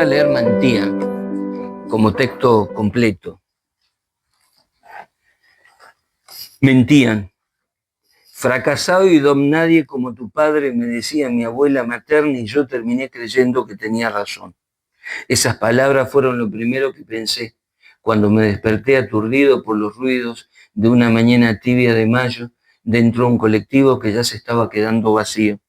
a leer Mantían como texto completo. Mentían. Fracasado y don nadie como tu padre, me decía mi abuela materna, y yo terminé creyendo que tenía razón. Esas palabras fueron lo primero que pensé cuando me desperté aturdido por los ruidos de una mañana tibia de mayo dentro de un colectivo que ya se estaba quedando vacío.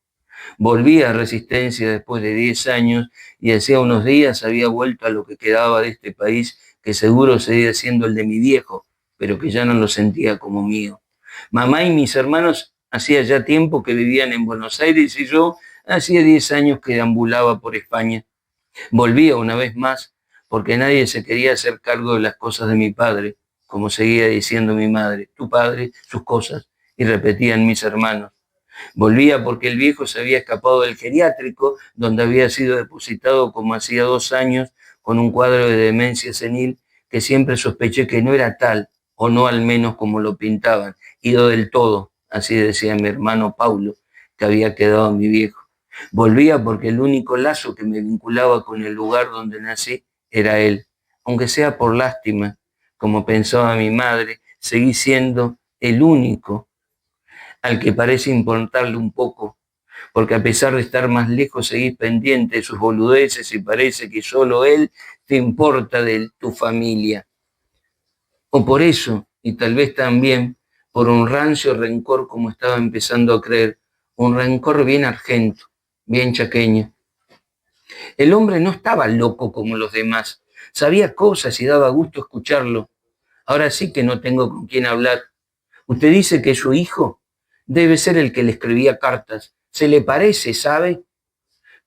Volví a Resistencia después de 10 años y hacía unos días había vuelto a lo que quedaba de este país que seguro seguía siendo el de mi viejo, pero que ya no lo sentía como mío. Mamá y mis hermanos hacía ya tiempo que vivían en Buenos Aires y yo hacía 10 años que deambulaba por España. Volvía una vez más porque nadie se quería hacer cargo de las cosas de mi padre, como seguía diciendo mi madre, tu padre, sus cosas, y repetían mis hermanos. Volvía porque el viejo se había escapado del geriátrico, donde había sido depositado como hacía 2 años, con un cuadro de demencia senil que siempre sospeché que no era tal, o no al menos como lo pintaban, ido del todo, así decía mi hermano Paulo, que había quedado mi viejo. Volvía porque el único lazo que me vinculaba con el lugar donde nací era él, aunque sea por lástima, como pensaba mi madre, seguí siendo el único al que parece importarle un poco, porque a pesar de estar más lejos seguís pendiente de sus boludeces y parece que solo él te importa de tu familia. O por eso, y tal vez también por un rancio rencor como estaba empezando a creer, un rencor bien argento, bien chaqueño. El hombre no estaba loco como los demás, sabía cosas y daba gusto escucharlo. Ahora sí que no tengo con quién hablar. Usted dice que su hijo debe ser el que le escribía cartas. Se le parece, ¿sabe?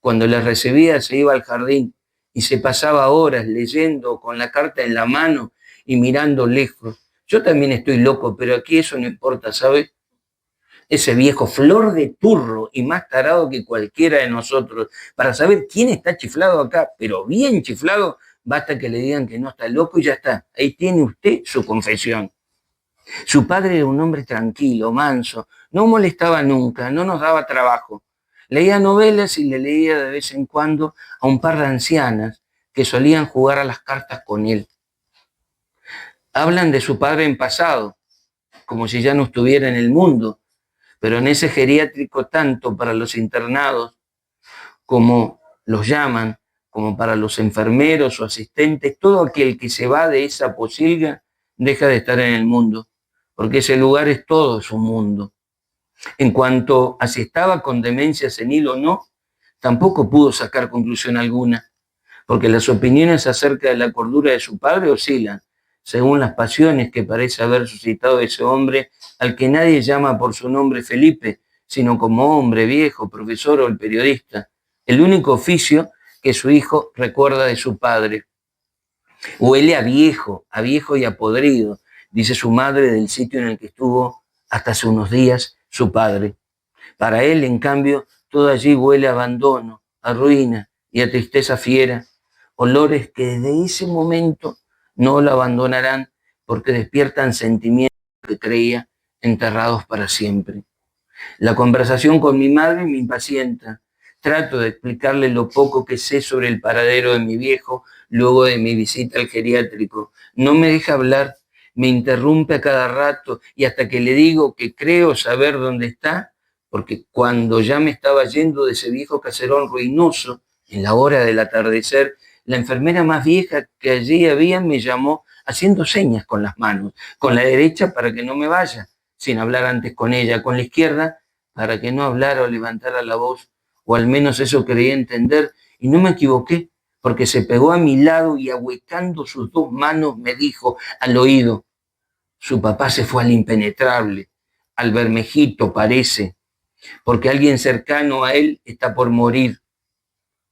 Cuando las recibía se iba al jardín y se pasaba horas leyendo con la carta en la mano y mirando lejos. Yo también estoy loco, pero aquí eso no importa, ¿sabe? Ese viejo flor de turro y más tarado que cualquiera de nosotros. Para saber quién está chiflado acá, pero bien chiflado, basta que le digan que no está loco y ya está. Ahí tiene usted su confesión. Su padre era un hombre tranquilo, manso, no molestaba nunca, no nos daba trabajo. Leía novelas y le leía de vez en cuando a un par de ancianas que solían jugar a las cartas con él. Hablan de su padre en pasado, como si ya no estuviera en el mundo, pero en ese geriátrico tanto para los internados, como los llaman, como para los enfermeros o asistentes, todo aquel que se va de esa posilga deja de estar en el mundo, porque ese lugar es todo su mundo. En cuanto a si estaba con demencia senil o no, tampoco pudo sacar conclusión alguna, porque las opiniones acerca de la cordura de su padre oscilan, según las pasiones que parece haber suscitado ese hombre al que nadie llama por su nombre Felipe, sino como hombre, viejo, profesor o el periodista, el único oficio que su hijo recuerda de su padre. Huele a viejo y a podrido, dice su madre del sitio en el que estuvo hasta hace unos días su padre. Para él, en cambio, todo allí huele a abandono, a ruina y a tristeza fiera, olores que desde ese momento no lo abandonarán porque despiertan sentimientos que creía enterrados para siempre. La conversación con mi madre me impacienta. Trato de explicarle lo poco que sé sobre el paradero de mi viejo luego de mi visita al geriátrico. No me deja hablar, me interrumpe a cada rato y hasta que le digo que creo saber dónde está, porque cuando ya me estaba yendo de ese viejo caserón ruinoso, en la hora del atardecer, la enfermera más vieja que allí había me llamó haciendo señas con las manos, con la derecha para que no me vaya, sin hablar antes con ella, con la izquierda para que no hablara o levantara la voz, o al menos eso creía entender, y no me equivoqué, porque se pegó a mi lado y ahuecando sus 2 manos me dijo al oído, su papá se fue al impenetrable, al Bermejito parece, porque alguien cercano a él está por morir.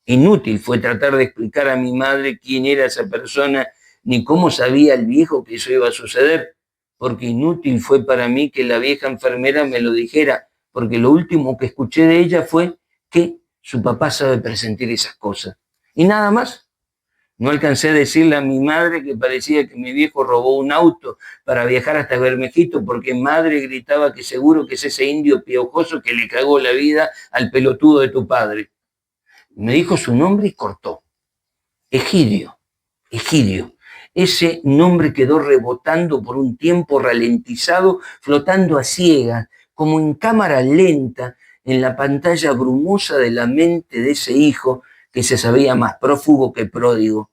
Inútil fue tratar de explicar a mi madre quién era esa persona, ni cómo sabía el viejo que eso iba a suceder, porque inútil fue para mí que la vieja enfermera me lo dijera, porque lo último que escuché de ella fue que su papá sabe presentir esas cosas. Y nada más. No alcancé a decirle a mi madre que parecía que mi viejo robó un auto para viajar hasta Bermejito, porque madre gritaba que seguro que es ese indio piojoso que le cagó la vida al pelotudo de tu padre. Me dijo su nombre y cortó. Egidio, Egidio. Ese nombre quedó rebotando por un tiempo ralentizado, flotando a ciegas, como en cámara lenta, en la pantalla brumosa de la mente de ese hijo que se sabía más prófugo que pródigo.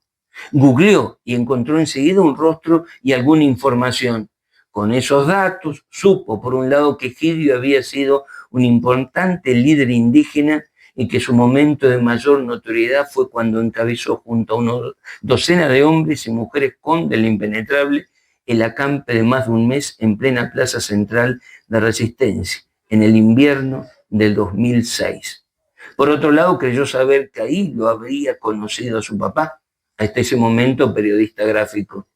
Googleó y encontró enseguida un rostro y alguna información. Con esos datos supo, por un lado, que Egidio había sido un importante líder indígena y que su momento de mayor notoriedad fue cuando encabezó junto a una docena de hombres y mujeres con del impenetrable el acampe de más de un mes en plena plaza central de Resistencia, en el invierno del 2006. Por otro lado, creyó saber que ahí lo habría conocido a su papá, hasta ese momento periodista gráfico.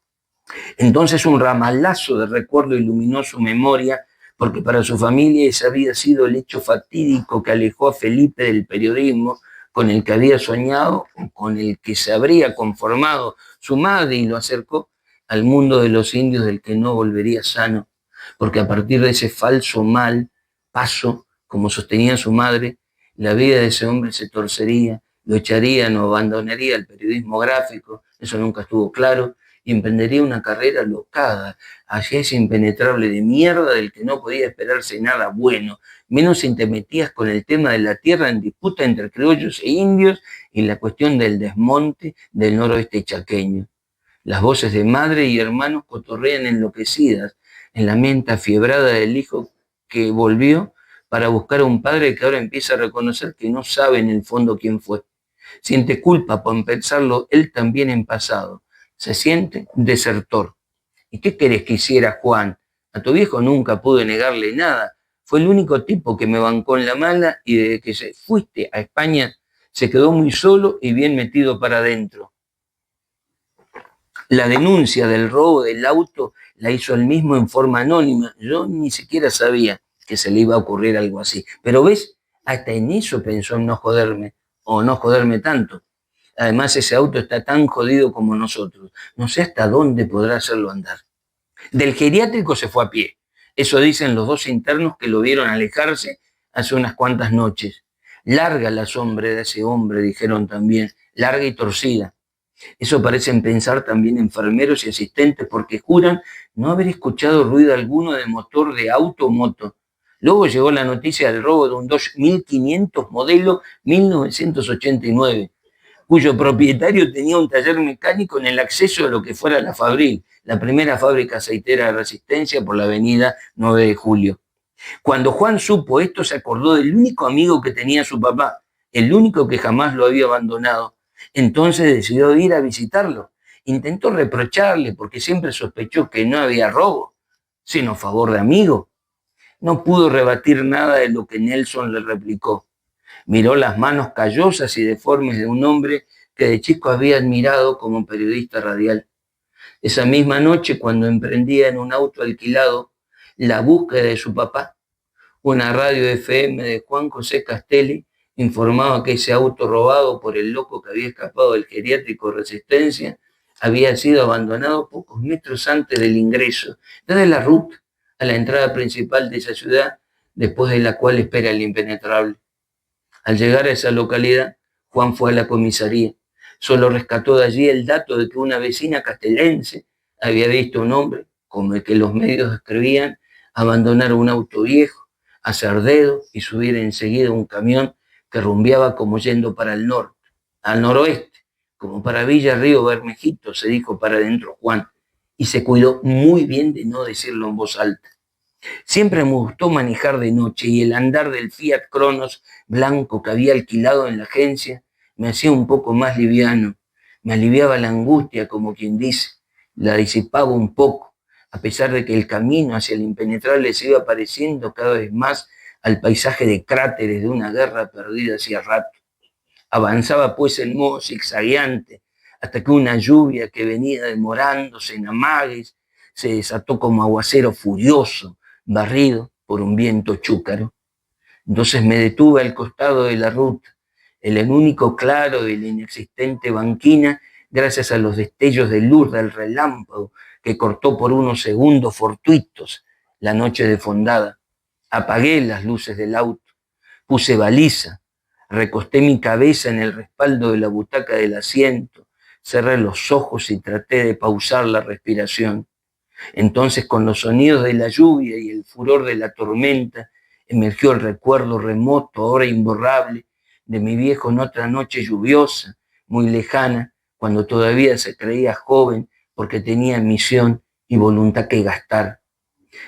Entonces un ramalazo de recuerdo iluminó su memoria, porque para su familia ese había sido el hecho fatídico que alejó a Felipe del periodismo con el que había soñado, con el que se habría conformado su madre, y lo acercó al mundo de los indios del que no volvería sano, porque a partir de ese falso mal paso, como sostenía su madre, la vida de ese hombre se torcería, lo echarían o abandonaría el periodismo gráfico, eso nunca estuvo claro, y emprendería una carrera locada hacia ese impenetrable de mierda del que no podía esperarse nada bueno, menos si te metías con el tema de la tierra en disputa entre criollos e indios y la cuestión del desmonte del noroeste chaqueño. Las voces de madre y hermanos cotorrean enloquecidas en la mente afiebrada del hijo que volvió para buscar a un padre que ahora empieza a reconocer que no sabe en el fondo quién fue. Siente culpa por pensarlo él también en pasado. Se siente desertor. ¿Y qué querés que hiciera, Juan? A tu viejo nunca pude negarle nada. Fue el único tipo que me bancó en la mala y desde que se fuiste a España se quedó muy solo y bien metido para adentro. La denuncia del robo del auto la hizo él mismo en forma anónima. Yo ni siquiera sabía que se le iba a ocurrir algo así. Pero ves, hasta en eso pensó en no joderme, o no joderme tanto. Además, ese auto está tan jodido como nosotros. No sé hasta dónde podrá hacerlo andar. Del geriátrico se fue a pie. Eso dicen los dos internos que lo vieron alejarse hace unas cuantas noches. Larga la sombra de ese hombre, dijeron también, larga y torcida. Eso parecen pensar también enfermeros y asistentes, porque juran no haber escuchado ruido alguno de motor de auto o moto. Luego llegó la noticia del robo de un Dodge 1500 modelo 1989, cuyo propietario tenía un taller mecánico en el acceso a lo que fuera la Fabril, la primera fábrica aceitera de Resistencia por la avenida 9 de Julio. Cuando Juan supo esto, se acordó del único amigo que tenía su papá, el único que jamás lo había abandonado. Entonces decidió ir a visitarlo. Intentó reprocharle porque siempre sospechó que no había robo, sino favor de amigo. No pudo rebatir nada de lo que Nelson le replicó. Miró las manos callosas y deformes de un hombre que de chico había admirado como periodista radial. Esa misma noche, cuando emprendía en un auto alquilado la búsqueda de su papá, una radio FM de Juan José Castelli informaba que ese auto robado por el loco que había escapado del geriátrico Resistencia había sido abandonado pocos metros antes del ingreso, desde la ruta a la entrada principal de esa ciudad, después de la cual espera el impenetrable. Al llegar a esa localidad, Juan fue a la comisaría. Solo rescató de allí el dato de que una vecina castelense había visto a un hombre, como el que los medios describían, abandonar un auto viejo, hacer dedo y subir enseguida un camión que rumbeaba como yendo para el norte, al noroeste, como para Villa Río Bermejito, se dijo para adentro Juan, y se cuidó muy bien de no decirlo en voz alta. Siempre me gustó manejar de noche y el andar del Fiat Cronos blanco que había alquilado en la agencia me hacía un poco más liviano. Me aliviaba la angustia, como quien dice, la disipaba un poco, a pesar de que el camino hacia el impenetrable se iba pareciendo cada vez más al paisaje de cráteres de una guerra perdida hacía rato. Avanzaba pues en modo zigzagueante, hasta que una lluvia que venía demorándose en amagues se desató como aguacero furioso, barrido por un viento chúcaro. Entonces me detuve al costado de la ruta, el único claro de la inexistente banquina, gracias a los destellos de luz del relámpago que cortó por unos segundos fortuitos la noche defondada. Apagué las luces del auto, puse baliza, recosté mi cabeza en el respaldo de la butaca del asiento, Cerré los ojos y traté de pausar la respiración. Entonces, con los sonidos de la lluvia y el furor de la tormenta, emergió el recuerdo remoto, ahora imborrable, de mi viejo en otra noche lluviosa, muy lejana, cuando todavía se creía joven porque tenía misión y voluntad que gastar.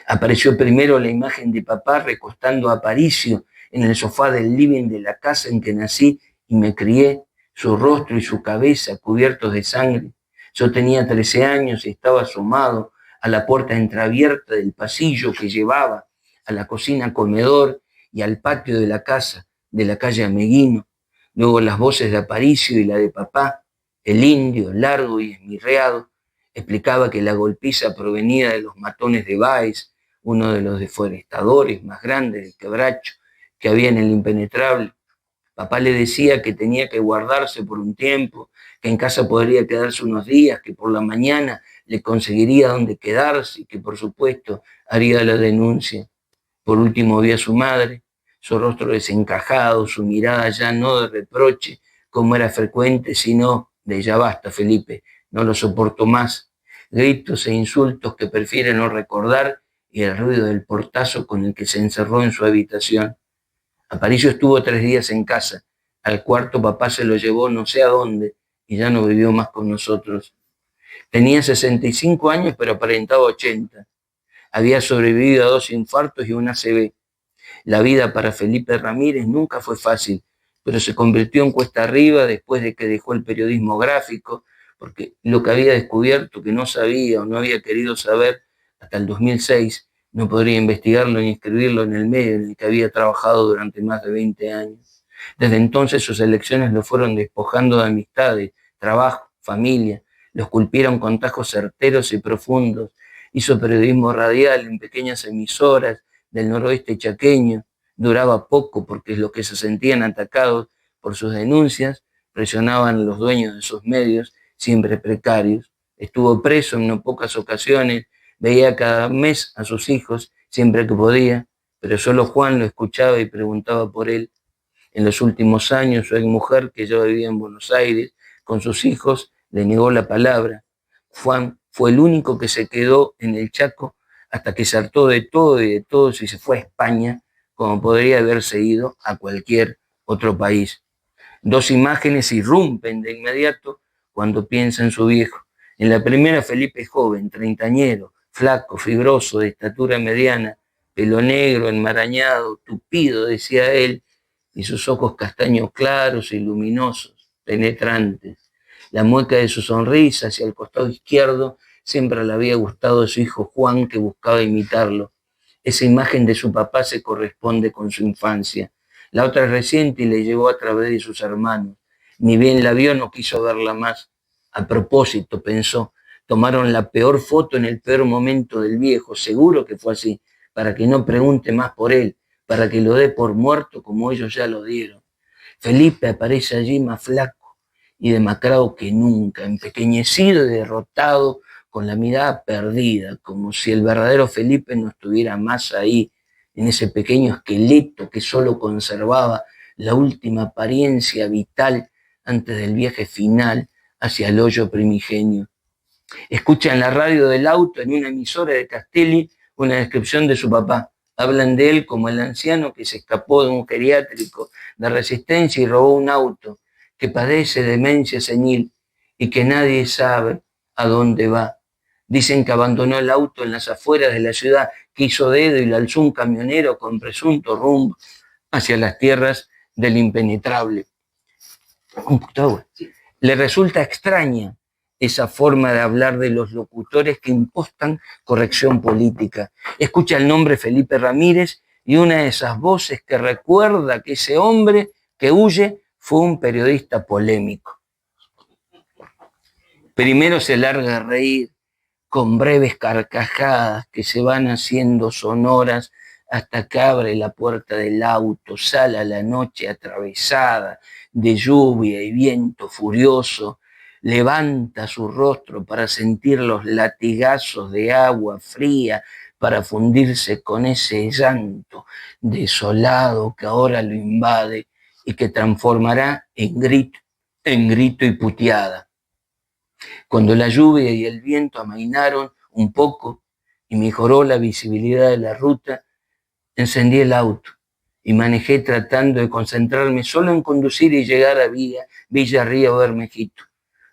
Apareció primero la imagen de papá recostando a Aparicio en el sofá del living de la casa en que nací y me crié, su rostro y su cabeza cubiertos de sangre. Yo tenía 13 años y estaba asomado a la puerta entreabierta del pasillo que llevaba a la cocina comedor y al patio de la casa de la calle Ameguino. Luego las voces de Aparicio y la de papá, el indio, largo y esmirreado, explicaba que la golpiza provenía de los matones de Báez, uno de los deforestadores más grandes del Quebracho que había en el Impenetrable. Papá le decía que tenía que guardarse por un tiempo, que en casa podría quedarse unos días, que por la mañana le conseguiría dónde quedarse y que por supuesto haría la denuncia. Por último vi a su madre, su rostro desencajado, su mirada ya no de reproche, como era frecuente, sino de ya basta, Felipe, no lo soporto más. Gritos e insultos que prefiere no recordar y el ruido del portazo con el que se encerró en su habitación. Aparicio estuvo 3 días en casa. Al cuarto papá se lo llevó no sé a dónde y ya no vivió más con nosotros. Tenía 65 años, pero aparentaba 80. Había sobrevivido a 2 infartos y una ACV. La vida para Felipe Ramírez nunca fue fácil, pero se convirtió en cuesta arriba después de que dejó el periodismo gráfico, porque lo que había descubierto que no sabía o no había querido saber hasta el 2006, no podría investigarlo ni escribirlo en el medio en el que había trabajado durante más de 20 años. Desde entonces sus elecciones lo fueron despojando de amistades, trabajo, familia, lo esculpieron con tajos certeros y profundos. Hizo periodismo radial en pequeñas emisoras del noroeste chaqueño. Duraba poco porque los que se sentían atacados por sus denuncias presionaban a los dueños de sus medios, siempre precarios. Estuvo preso en no pocas ocasiones, veía cada mes a sus hijos siempre que podía, pero solo Juan lo escuchaba y preguntaba por él. En los últimos años, su exmujer, que ya vivía en Buenos Aires con sus hijos, le negó la palabra. Juan fue el único que se quedó en el Chaco hasta que se hartó de todo y de todos y se fue a España, como podría haberse ido a cualquier otro país. 2 imágenes irrumpen de inmediato cuando piensa en su viejo. En la primera, Felipe joven, treintañero, flaco, fibroso, de estatura mediana, pelo negro, enmarañado, tupido, decía él, y sus ojos castaños claros y luminosos, penetrantes. La mueca de su sonrisa hacia el costado izquierdo siempre le había gustado a su hijo Juan, que buscaba imitarlo. Esa imagen de su papá se corresponde con su infancia. La otra es reciente y le llegó a través de sus hermanos. Ni bien la vio, no quiso verla más. A propósito, pensó, tomaron la peor foto en el peor momento del viejo, seguro que fue así, para que no pregunte más por él, para que lo dé por muerto como ellos ya lo dieron. Felipe aparece allí más flaco y demacrado que nunca, empequeñecido y derrotado, con la mirada perdida, como si el verdadero Felipe no estuviera más ahí, en ese pequeño esqueleto que solo conservaba la última apariencia vital antes del viaje final hacia el hoyo primigenio. Escucha en la radio del auto, en una emisora de Castelli, una descripción de su papá. Hablan de él como el anciano que se escapó de un geriátrico de Resistencia y robó un auto, que padece demencia senil y que nadie sabe a dónde va. Dicen que abandonó el auto en las afueras de la ciudad, que hizo dedo y le alzó un camionero con presunto rumbo hacia las tierras del impenetrable. Le resulta extraña esa forma de hablar de los locutores que impostan corrección política. Escucha el nombre Felipe Ramírez y una de esas voces que recuerda que ese hombre que huye fue un periodista polémico. Primero se larga a reír con breves carcajadas que se van haciendo sonoras hasta que abre la puerta del auto, sale a la noche atravesada de lluvia y viento furioso, levanta su rostro para sentir los latigazos de agua fría, para fundirse con ese llanto desolado que ahora lo invade y que transformará en grito y puteada. Cuando la lluvia y el viento amainaron un poco y mejoró la visibilidad de la ruta, encendí el auto y manejé tratando de concentrarme solo en conducir y llegar a Villa Río Bermejito,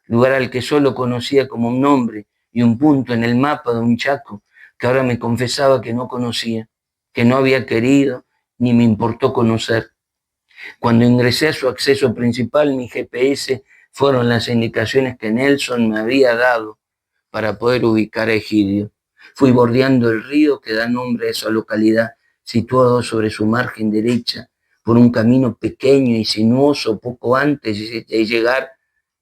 lugar al que solo conocía como un nombre y un punto en el mapa de un Chaco que ahora me confesaba que no conocía, que no había querido ni me importó conocer. Cuando ingresé a su acceso principal, mi GPS fueron las indicaciones que Nelson me había dado para poder ubicar a Egidio. Fui bordeando el río que da nombre a esa localidad, situado sobre su margen derecha, por un camino pequeño y sinuoso poco antes de llegar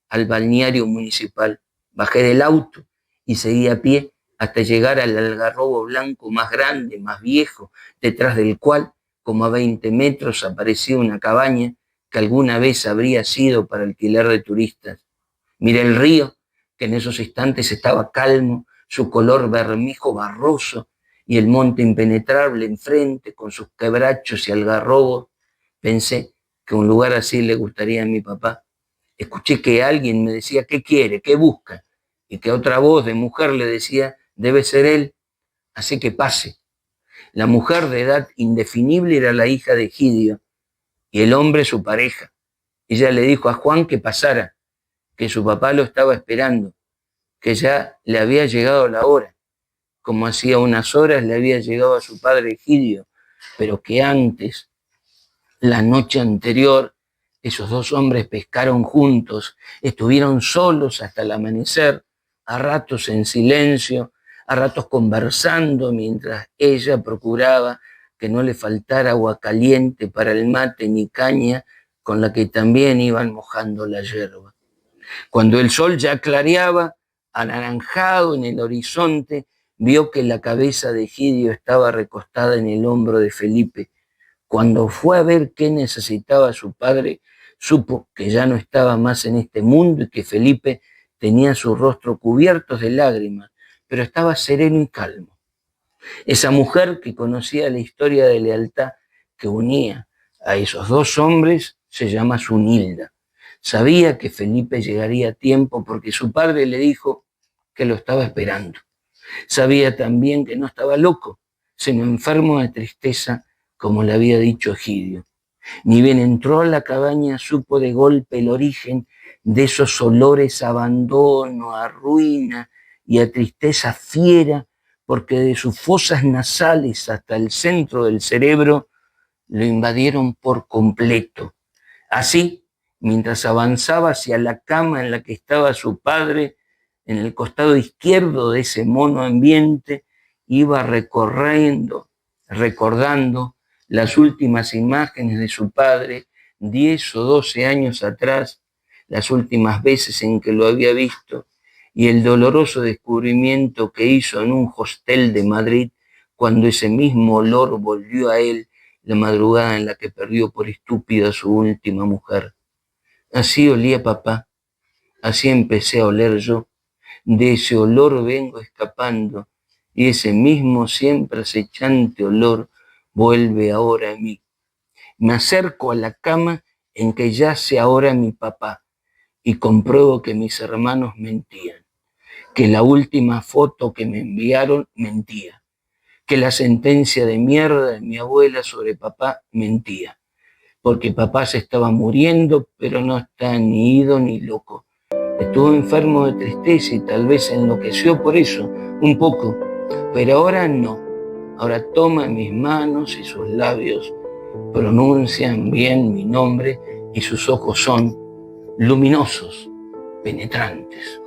al balneario municipal. Bajé del auto y seguí a pie hasta llegar al algarrobo blanco más grande, más viejo, detrás del cual, como a 20 metros, aparecía una cabaña que alguna vez habría sido para alquiler de turistas. Miré el río, que en esos instantes estaba calmo, su color bermejo barroso, y el monte impenetrable enfrente, con sus quebrachos y algarrobos. Pensé que un lugar así le gustaría a mi papá. Escuché que alguien me decía, ¿qué quiere? ¿Qué busca? Y que otra voz de mujer le decía, debe ser él, así que pase. La mujer de edad indefinible era la hija de Egidio y el hombre su pareja. Ella le dijo a Juan que pasara, que su papá lo estaba esperando, que ya le había llegado la hora, como hacía unas horas le había llegado a su padre Egidio, pero que antes, la noche anterior, esos dos hombres pescaron juntos, estuvieron solos hasta el amanecer, a ratos en silencio, a ratos conversando mientras ella procuraba que no le faltara agua caliente para el mate ni caña con la que también iban mojando la yerba. Cuando el sol ya clareaba, anaranjado en el horizonte, vio que la cabeza de Egidio estaba recostada en el hombro de Felipe. Cuando fue a ver qué necesitaba su padre, supo que ya no estaba más en este mundo y que Felipe tenía su rostro cubierto de lágrimas, pero estaba sereno y calmo. Esa mujer que conocía la historia de lealtad que unía a esos dos hombres se llama Zunilda. Sabía que Felipe llegaría a tiempo porque su padre le dijo que lo estaba esperando. Sabía también que no estaba loco, sino enfermo de tristeza, como le había dicho Egidio. Ni bien entró a la cabaña, supo de golpe el origen de esos olores a abandono, a ruina y a tristeza fiera, porque de sus fosas nasales hasta el centro del cerebro lo invadieron por completo. Así, mientras avanzaba hacia la cama en la que estaba su padre, en el costado izquierdo de ese mono ambiente, iba recordando las últimas imágenes de su padre, 10 o 12 años atrás, las últimas veces en que lo había visto, y el doloroso descubrimiento que hizo en un hostel de Madrid cuando ese mismo olor volvió a él la madrugada en la que perdió por estúpida a su última mujer. Así olía papá, así empecé a oler yo. De ese olor vengo escapando y ese mismo siempre acechante olor vuelve ahora a mí. Me acerco a la cama en que yace ahora mi papá y compruebo que mis hermanos mentían, que la última foto que me enviaron mentía, que la sentencia de mierda de mi abuela sobre papá mentía, porque papá se estaba muriendo, pero no está ni ido ni loco. Estuvo enfermo de tristeza y tal vez enloqueció por eso, un poco, pero ahora no. Ahora toma mis manos y sus labios pronuncian bien mi nombre y sus ojos son luminosos, penetrantes.